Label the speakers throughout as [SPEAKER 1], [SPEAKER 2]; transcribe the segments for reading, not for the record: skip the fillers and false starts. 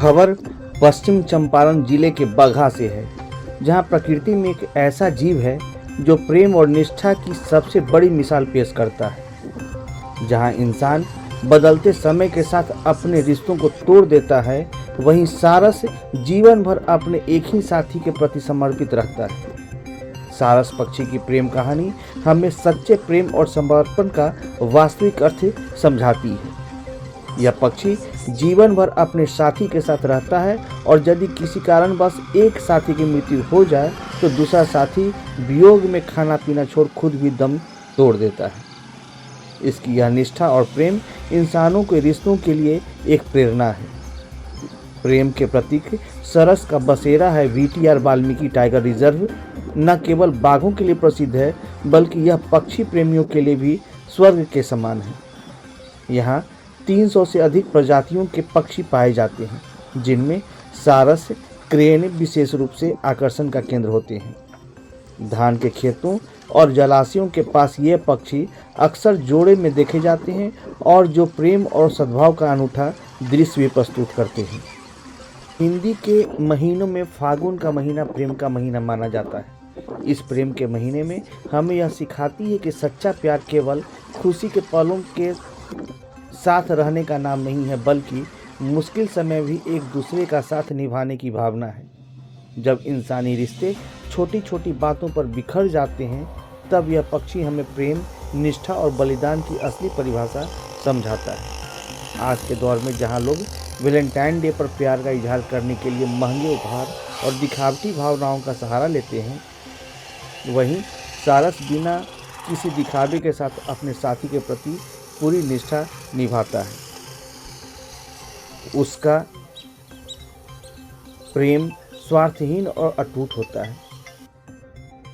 [SPEAKER 1] खबर पश्चिम चंपारण जिले के बगहा से है, जहां प्रकृति में एक ऐसा जीव है जो प्रेम और निष्ठा की सबसे बड़ी मिसाल पेश करता है। जहां इंसान बदलते समय के साथ अपने रिश्तों को तोड़ देता है, वहीं सारस जीवन भर अपने एक ही साथी के प्रति समर्पित रहता है। सारस पक्षी की प्रेम कहानी हमें सच्चे प्रेम और समर्पण का वास्तविक अर्थ समझाती है। यह पक्षी जीवन भर अपने साथी के साथ रहता है और यदि किसी कारणवश एक साथी की मृत्यु हो जाए तो दूसरा साथी वियोग में खाना पीना छोड़ खुद भी दम तोड़ देता है। इसकी यह निष्ठा और प्रेम इंसानों के रिश्तों के लिए एक प्रेरणा है। प्रेम के प्रतीक सरस का बसेरा है वीटीआर वाल्मीकि टाइगर रिजर्व न केवल बाघों के लिए प्रसिद्ध है, बल्कि यह पक्षी प्रेमियों के लिए भी स्वर्ग के समान है। यहाँ 300 से अधिक प्रजातियों के पक्षी पाए जाते हैं, जिनमें सारस क्रेन विशेष रूप से आकर्षण का केंद्र होते हैं। धान के खेतों और जलाशयों के पास ये पक्षी अक्सर जोड़े में देखे जाते हैं और जो प्रेम और सद्भाव का अनूठा दृश्य भी प्रस्तुत करते हैं। हिंदी के महीनों में फागुन का महीना प्रेम का महीना माना जाता है। इस प्रेम के महीने में हमें यह सिखाती है कि सच्चा प्यार केवल खुशी के पलों के साथ रहने का नाम नहीं है, बल्कि मुश्किल समय भी एक दूसरे का साथ निभाने की भावना है। जब इंसानी रिश्ते छोटी छोटी बातों पर बिखर जाते हैं, तब यह पक्षी हमें प्रेम, निष्ठा और बलिदान की असली परिभाषा समझाता है। आज के दौर में जहां लोग वैलेंटाइन डे पर प्यार का इजहार करने के लिए महंगे उपहार और दिखावटी भावनाओं का सहारा लेते हैं, वहीं सारस बिना किसी दिखावे के साथ अपने साथी के प्रति पूरी निष्ठा निभाता है। उसका प्रेम स्वार्थहीन और अटूट होता है,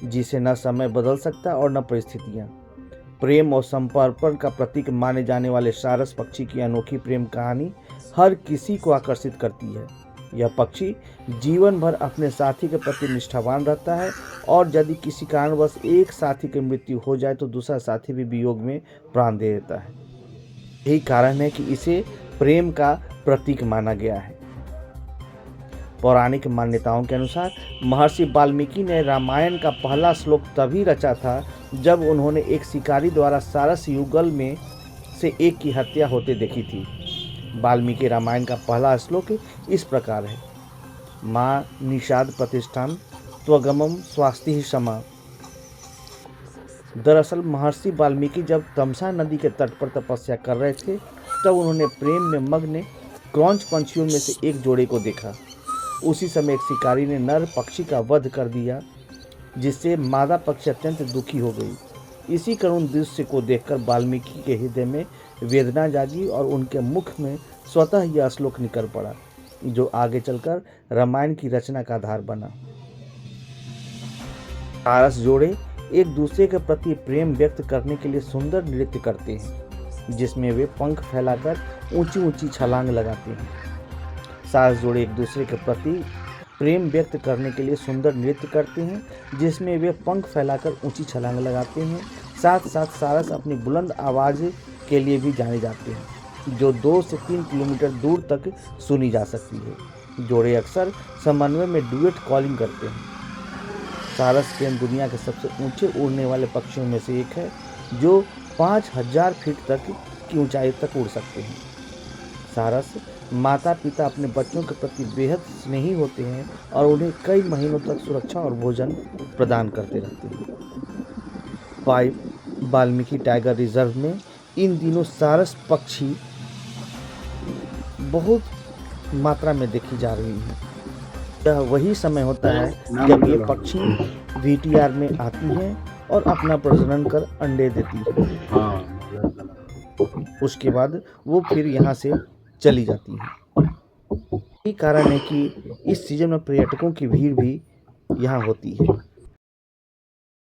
[SPEAKER 1] जिसे न समय बदल सकता और न परिस्थितियां। प्रेम और समर्पण का प्रतीक माने जाने वाले सारस पक्षी की अनोखी प्रेम कहानी हर किसी को आकर्षित करती है। यह पक्षी जीवन भर अपने साथी के प्रति निष्ठावान रहता है और यदि किसी कारणवश एक साथी की मृत्यु हो जाए तो दूसरा साथी भी वियोग में प्राण दे देता है। यही कारण है कि इसे प्रेम का प्रतीक माना गया है। पौराणिक मान्यताओं के अनुसार महर्षि वाल्मीकि ने रामायण का पहला श्लोक तभी रचा था जब उन्होंने एक शिकारी द्वारा सारस युगल में से एक की हत्या होते देखी थी। वाल्मीकि रामायण का पहला श्लोक इस प्रकार है: माँ निषाद प्रतिष्ठान त्वगमम स्वास्ति समा। दरअसल महर्षि वाल्मीकि जब तमसा नदी के तट पर तपस्या कर रहे थे, तब उन्होंने प्रेम में मग्न क्रौंच पंछियों में से एक जोड़े को देखा। उसी समय एक शिकारी ने नर पक्षी का वध कर दिया, जिससे मादा पक्षी अत्यंत दुखी हो गई। इसी करुण दृश्य को देखकर वाल्मीकि के हृदय में वेदना जागी और उनके मुख में स्वतः यह श्लोक निकल पड़ा, जो आगे चलकर रामायण की रचना का आधार बना। सारस जोड़े एक दूसरे के प्रति प्रेम व्यक्त करने के लिए सुंदर नृत्य करते हैं, जिसमें वे पंख फैलाकर ऊंची ऊंची छलांग लगाते हैं। सारस जोड़े एक दूसरे के प्रति प्रेम व्यक्त करने के लिए सुंदर नृत्य करते हैं, जिसमें वे पंख फैलाकर ऊंची छलांग लगाते हैं। साथ साथ सारस अपनी बुलंद आवाज़ के लिए भी जाने जाते हैं, जो 2 से 3 किलोमीटर दूर तक सुनी जा सकती है। जोड़े अक्सर समन्वय में डुएट कॉलिंग करते हैं। सारस क्रेन दुनिया के सबसे ऊंचे उड़ने वाले पक्षियों में से एक है, जो 5000 फीट तक की ऊंचाई तक उड़ सकते हैं। सारस माता पिता अपने बच्चों के प्रति बेहद स्नेही होते हैं और उन्हें कई महीनों तक सुरक्षा और भोजन प्रदान करते रहते हैं। वाल्मीकि टाइगर रिजर्व में इन दिनों सारस पक्षी बहुत मात्रा में देखी जा रही है। यह वही समय होता है जब ये पक्षी वीटीआर में आती हैं और अपना प्रजनन कर अंडे देती है। उसके बाद वो फिर यहाँ से चली जाती है। यही कारण है कि इस सीजन में पर्यटकों की भीड़ भी यहाँ होती है।